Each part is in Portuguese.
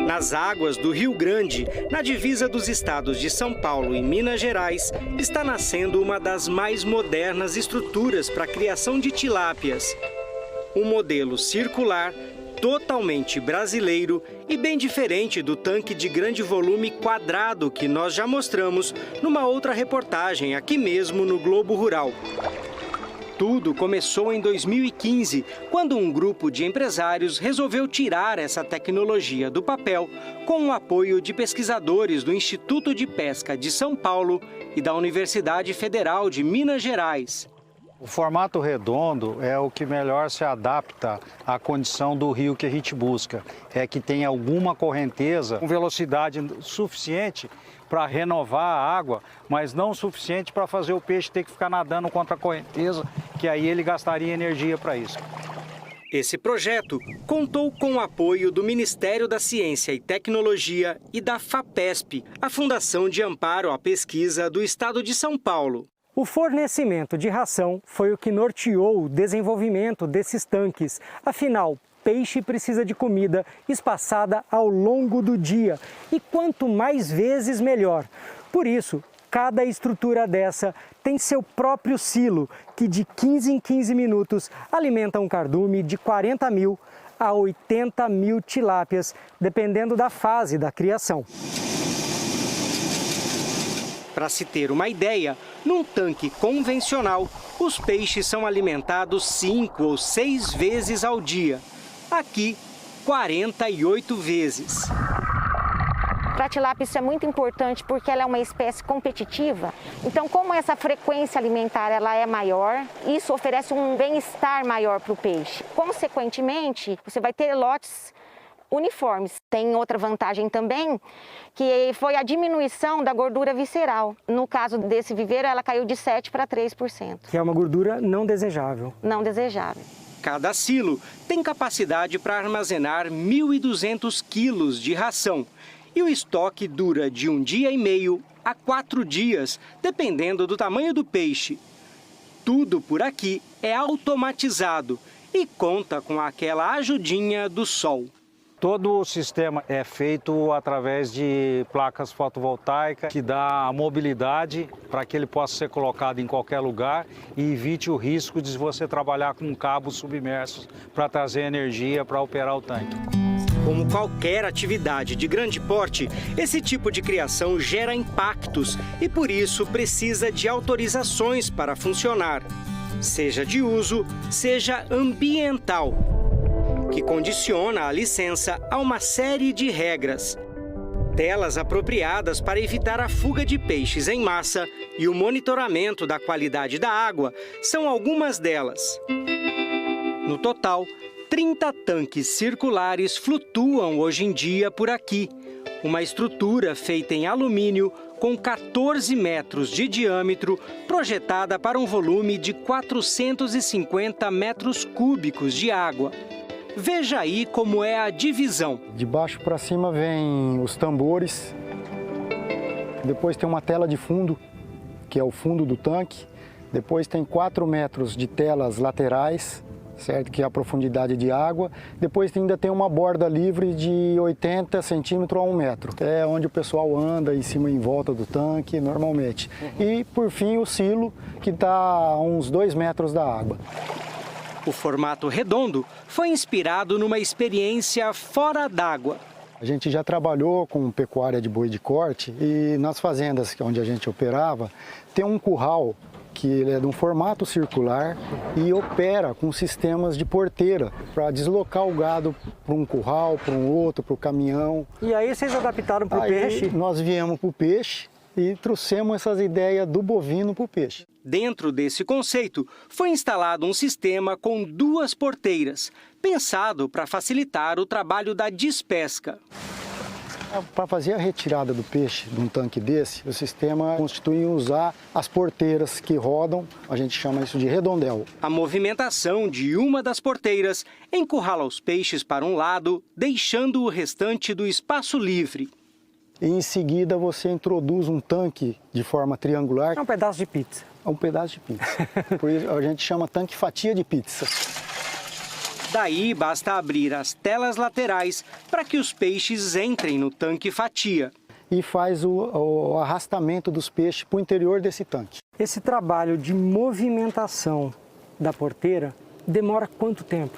Nas águas do Rio Grande, na divisa dos estados de São Paulo e Minas Gerais, está nascendo uma das mais modernas estruturas para a criação de tilápias. Um modelo circular, totalmente brasileiro e bem diferente do tanque de grande volume quadrado que nós já mostramos numa outra reportagem aqui mesmo no Globo Rural. Tudo começou em 2015, quando um grupo de empresários resolveu tirar essa tecnologia do papel com o apoio de pesquisadores do Instituto de Pesca de São Paulo e da Universidade Federal de Minas Gerais. O formato redondo é o que melhor se adapta à condição do rio que a gente busca. É que tem alguma correnteza com velocidade suficiente para renovar a água, mas não o suficiente para fazer o peixe ter que ficar nadando contra a correnteza, que aí ele gastaria energia para isso. Esse projeto contou com o apoio do Ministério da Ciência e Tecnologia e da FAPESP, a Fundação de Amparo à Pesquisa do Estado de São Paulo. O fornecimento de ração foi o que norteou o desenvolvimento desses tanques. Afinal, peixe precisa de comida espaçada ao longo do dia. E quanto mais vezes, melhor. Por isso, cada estrutura dessa tem seu próprio silo, que de 15 em 15 minutos alimenta um cardume de 40 mil a 80 mil tilápias, dependendo da fase da criação. Para se ter uma ideia, num tanque convencional, os peixes são alimentados 5 ou 6 vezes ao dia. Aqui, 48 vezes. Para a tilápia isso é muito importante porque ela é uma espécie competitiva. Então, como essa frequência alimentar ela é maior, isso oferece um bem-estar maior para o peixe. Consequentemente, você vai ter lotes uniformes. Tem outra vantagem também, que foi a diminuição da gordura visceral. No caso desse viveiro, ela caiu de 7% para 3%. Que é uma gordura não desejável. Não desejável. Cada silo tem capacidade para armazenar 1.200 quilos de ração. E o estoque dura de 1 dia e meio a 4 dias, dependendo do tamanho do peixe. Tudo por aqui é automatizado e conta com aquela ajudinha do sol. Todo o sistema é feito através de placas fotovoltaicas que dá a mobilidade para que ele possa ser colocado em qualquer lugar e evite o risco de você trabalhar com cabos submersos para trazer energia para operar o tanque. Como qualquer atividade de grande porte, esse tipo de criação gera impactos e por isso precisa de autorizações para funcionar, seja de uso, seja ambiental, que condiciona a licença a uma série de regras. Telas apropriadas para evitar a fuga de peixes em massa e o monitoramento da qualidade da água são algumas delas. No total, 30 tanques circulares flutuam hoje em dia por aqui. Uma estrutura feita em alumínio com 14 metros de diâmetro, projetada para um volume de 450 metros cúbicos de água. Veja aí como é a divisão. De baixo para cima vem os tambores, depois tem uma tela de fundo, que é o fundo do tanque, depois tem 4 metros de telas laterais, certo? Que é a profundidade de água, depois ainda tem uma borda livre de 80 centímetros a 1 metro. É onde o pessoal anda em cima e em volta do tanque, normalmente. E, por fim, o silo, que está a uns 2 metros da água. O formato redondo foi inspirado numa experiência fora d'água. A gente já trabalhou com pecuária de boi de corte e nas fazendas onde a gente operava, tem um curral que ele é de um formato circular e opera com sistemas de porteira para deslocar o gado para um curral, para um outro, para o caminhão. E aí vocês adaptaram para o peixe? Nós viemos para o peixe e trouxemos essas ideias do bovino para o peixe. Dentro desse conceito, foi instalado um sistema com 2 porteiras, pensado para facilitar o trabalho da despesca. Para fazer a retirada do peixe de um tanque desse, o sistema constitui em usar as porteiras que rodam, a gente chama isso de redondel. A movimentação de uma das porteiras encurrala os peixes para um lado, deixando o restante do espaço livre. E em seguida você introduz um tanque de forma triangular. É um pedaço de pizza. É um pedaço de pizza. Por isso a gente chama tanque fatia de pizza. Daí basta abrir as telas laterais para que os peixes entrem no tanque fatia. E faz o arrastamento dos peixes para o interior desse tanque. Esse trabalho de movimentação da porteira demora quanto tempo?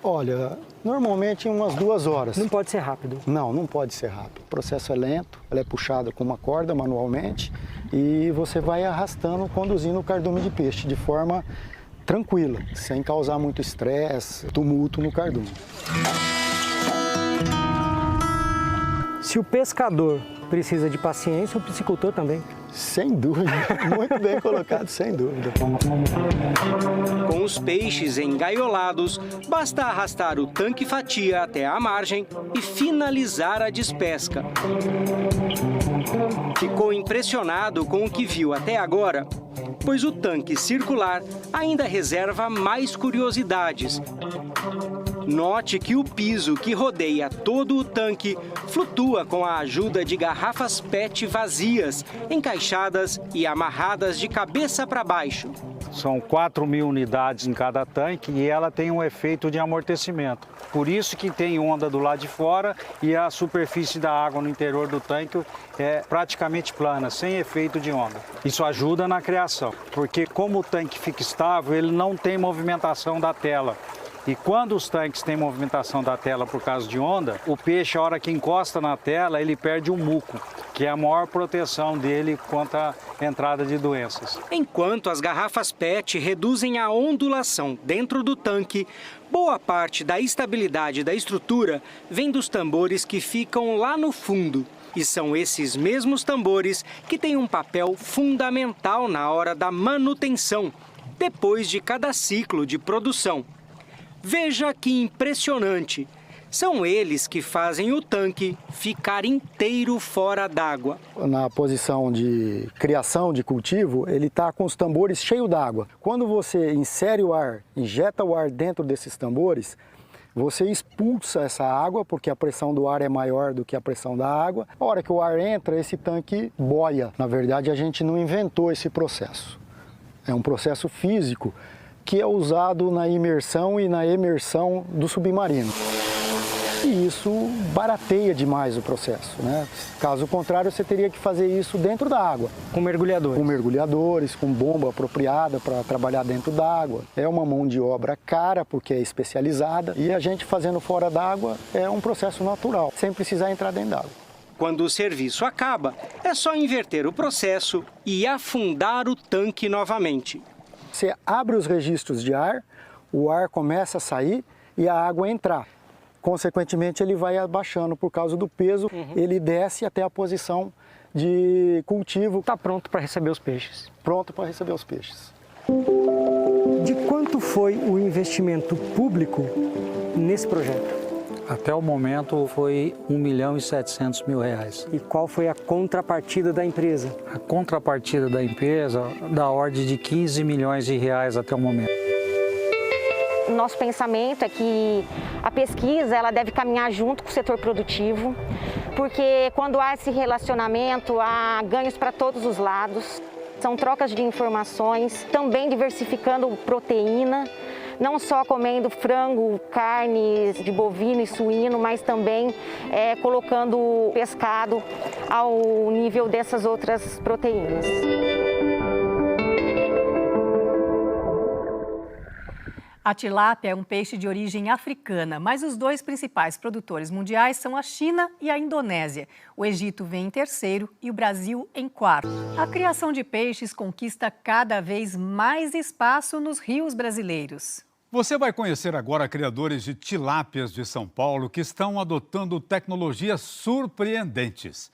Olha, normalmente umas 2 horas. Não pode ser rápido? Não, não pode ser rápido. O processo é lento, ela é puxada com uma corda manualmente e você vai arrastando, conduzindo o cardume de peixe de forma tranquila, sem causar muito estresse, tumulto no cardume. Se o pescador precisa de paciência, o piscicultor também. Sem dúvida, muito bem colocado, sem dúvida. Com os peixes engaiolados, basta arrastar o tanque fatia até a margem e finalizar a despesca. Ficou impressionado com o que viu até agora? Pois o tanque circular ainda reserva mais curiosidades. Note que o piso que rodeia todo o tanque flutua com a ajuda de garrafas PET vazias, encaixadas e amarradas de cabeça para baixo. São 4.000 unidades em cada tanque e ela tem um efeito de amortecimento. Por isso que tem onda do lado de fora e a superfície da água no interior do tanque é praticamente plana, sem efeito de onda. Isso ajuda na criação, porque como o tanque fica estável, ele não tem movimentação da tela. E quando os tanques têm movimentação da tela por causa de onda, o peixe, a hora que encosta na tela, ele perde o muco, que é a maior proteção dele contra a entrada de doenças. Enquanto as garrafas PET reduzem a ondulação dentro do tanque, boa parte da estabilidade da estrutura vem dos tambores que ficam lá no fundo. E são esses mesmos tambores que têm um papel fundamental na hora da manutenção, depois de cada ciclo de produção. Veja que impressionante! São eles que fazem o tanque ficar inteiro fora d'água. Na posição de criação de cultivo, ele está com os tambores cheios d'água. Quando você insere o ar, injeta o ar dentro desses tambores, você expulsa essa água, porque a pressão do ar é maior do que a pressão da água. A hora que o ar entra, esse tanque boia. Na verdade, a gente não inventou esse processo. É um processo físico que é usado na imersão e na emersão do submarino. E isso barateia demais o processo, né? Caso contrário, você teria que fazer isso dentro da água. Com mergulhadores? Com mergulhadores, com bomba apropriada para trabalhar dentro da água. É uma mão de obra cara, porque é especializada, e a gente fazendo fora d'água é um processo natural, sem precisar entrar dentro d'água. Quando o serviço acaba, é só inverter o processo e afundar o tanque novamente. Você abre os registros de ar, o ar começa a sair e a água entrar. Consequentemente, ele vai abaixando por causa do peso, ele desce até a posição de cultivo. Está pronto para receber os peixes. Pronto para receber os peixes. De quanto foi o investimento público nesse projeto? Até o momento foi R$1.700.000. E qual foi a contrapartida da empresa? A contrapartida da empresa da ordem de R$15 milhões até o momento. O nosso pensamento é que a pesquisa ela deve caminhar junto com o setor produtivo, porque quando há esse relacionamento, há ganhos para todos os lados. São trocas de informações, também diversificando proteína, não só comendo frango, carne de bovino e suíno, mas também colocando pescado ao nível dessas outras proteínas. A tilápia é um peixe de origem africana, mas os dois principais produtores mundiais são a China e a Indonésia. O Egito vem em terceiro e o Brasil em quarto. A criação de peixes conquista cada vez mais espaço nos rios brasileiros. Você vai conhecer agora criadores de tilápias de São Paulo que estão adotando tecnologias surpreendentes.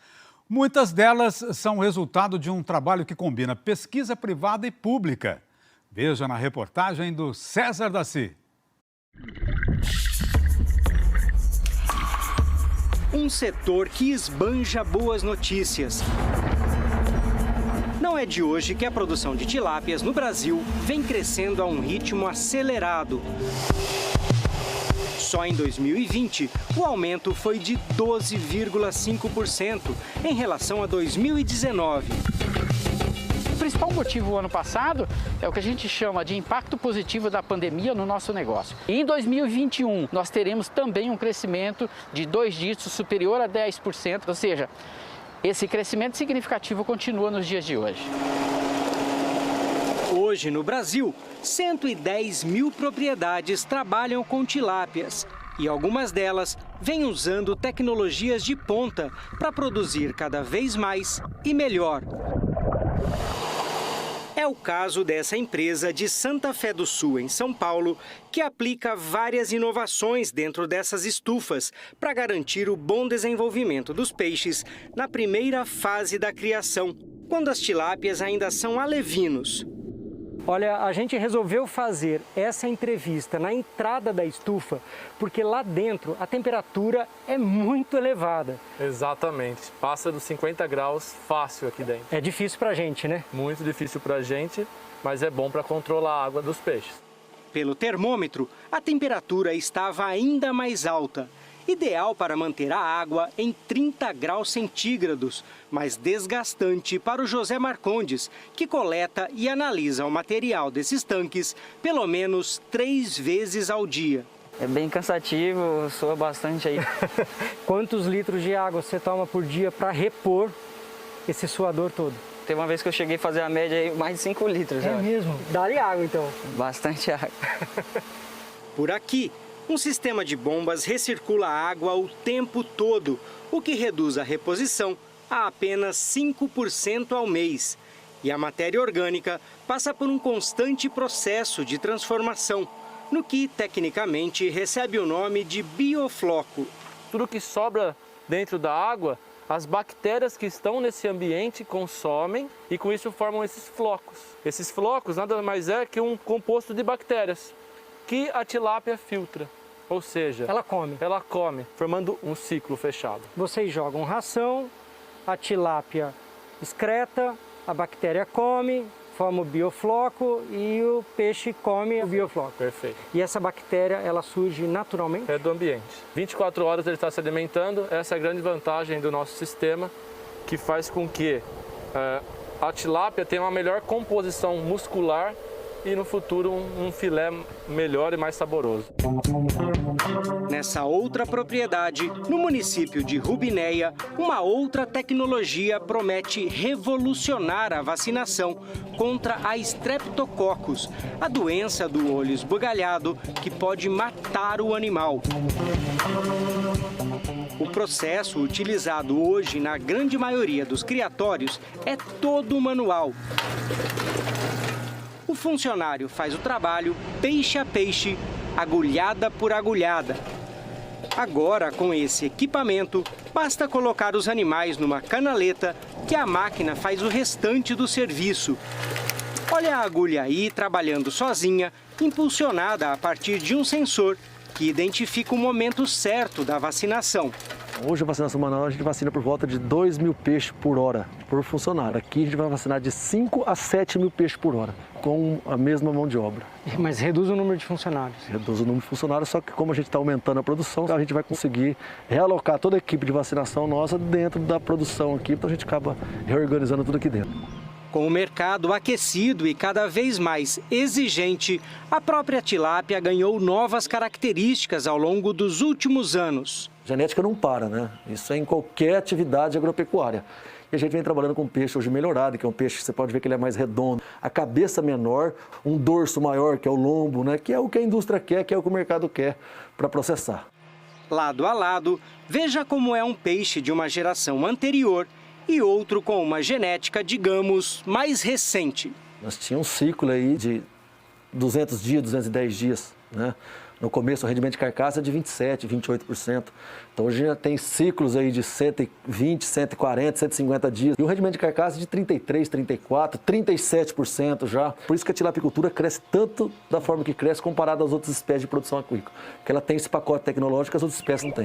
Muitas delas são resultado de um trabalho que combina pesquisa privada e pública. Veja na reportagem do César Daci. Um setor que esbanja boas notícias. Não é de hoje que a produção de tilápias no Brasil vem crescendo a um ritmo acelerado. Só em 2020, o aumento foi de 12,5% em relação a 2019. principal motivo ano passado é o que a gente chama de impacto positivo da pandemia no nosso negócio. E em 2021, nós teremos também um crescimento de 2 dígitos superior a 10%, ou seja, esse crescimento significativo continua nos dias de hoje. Hoje, no Brasil, 110 mil propriedades trabalham com tilápias e algumas delas vêm usando tecnologias de ponta para produzir cada vez mais e melhor. É o caso dessa empresa de Santa Fé do Sul, em São Paulo, que aplica várias inovações dentro dessas estufas para garantir o bom desenvolvimento dos peixes na primeira fase da criação, quando as tilápias ainda são alevinos. Olha, a gente resolveu fazer essa entrevista na entrada da estufa porque lá dentro a temperatura é muito elevada. Exatamente, passa dos 50 graus fácil aqui dentro. É difícil pra gente, né? Muito difícil pra gente, mas é bom para controlar a água dos peixes. Pelo termômetro, a temperatura estava ainda mais alta, ideal para manter a água em 30 graus centígrados, mas desgastante para o José Marcondes, que coleta e analisa o material desses tanques pelo menos 3 vezes ao dia. É bem cansativo, soa bastante aí. Quantos litros de água você toma por dia para repor esse suador todo? Teve uma vez que eu cheguei a fazer a média aí, mais de 5 litros. É mesmo? Dá-lhe água então. Bastante água. Por aqui, um sistema de bombas recircula a água o tempo todo, o que reduz a reposição a apenas 5% ao mês. E a matéria orgânica passa por um constante processo de transformação, no que, tecnicamente, recebe o nome de biofloco. Tudo que sobra dentro da água, as bactérias que estão nesse ambiente consomem e com isso formam esses flocos. Esses flocos nada mais é que um composto de bactérias que a tilápia filtra, ou seja, ela come, formando um ciclo fechado. Vocês jogam ração, a tilápia excreta, a bactéria come, forma o biofloco e o peixe come o biofloco. Perfeito. E essa bactéria, ela surge naturalmente? É do ambiente. 24 horas ele está se alimentando, essa é a grande vantagem do nosso sistema, que faz com que a tilápia tenha uma melhor composição muscular e no futuro um filé melhor e mais saboroso. Nessa outra propriedade, no município de Rubinéia, uma outra tecnologia promete revolucionar a vacinação contra a Streptococcus, a doença do olho esbugalhado que pode matar o animal. O processo utilizado hoje na grande maioria dos criatórios é todo manual. O funcionário faz o trabalho peixe a peixe, agulhada por agulhada. Agora, com esse equipamento, basta colocar os animais numa canaleta que a máquina faz o restante do serviço. Olha a agulha aí trabalhando sozinha, impulsionada a partir de um sensor que identifica o momento certo da vacinação. Hoje a vacinação manual a gente vacina por volta de 2.000 peixes por hora por funcionário. Aqui a gente vai vacinar de 5 a 7.000 peixes por hora, com a mesma mão de obra. Mas reduz o número de funcionários? Reduz o número de funcionários, só que como a gente está aumentando a produção, a gente vai conseguir realocar toda a equipe de vacinação nossa dentro da produção aqui, então a gente acaba reorganizando tudo aqui dentro. Com o mercado aquecido e cada vez mais exigente, a própria tilápia ganhou novas características ao longo dos últimos anos. Genética não para, né? Isso é em qualquer atividade agropecuária. E a gente vem trabalhando com peixe hoje melhorado, que é um peixe que você pode ver que ele é mais redondo. A cabeça menor, um dorso maior, que é o lombo, né? Que é o que a indústria quer, que é o que o mercado quer para processar. Lado a lado, veja como é um peixe de uma geração anterior e outro com uma genética, digamos, mais recente. Nós tínhamos um ciclo aí de 200 dias, 210 dias, né? No começo, o rendimento de carcaça é de 27%, 28%. Então, hoje já tem ciclos aí de 120, 140, 150 dias. E o rendimento de carcaça é de 33%, 34%, 37% já. Por isso que a tilapicultura cresce tanto da forma que cresce comparado às outras espécies de produção aquícola. Porque ela tem esse pacote tecnológico que as outras espécies não têm.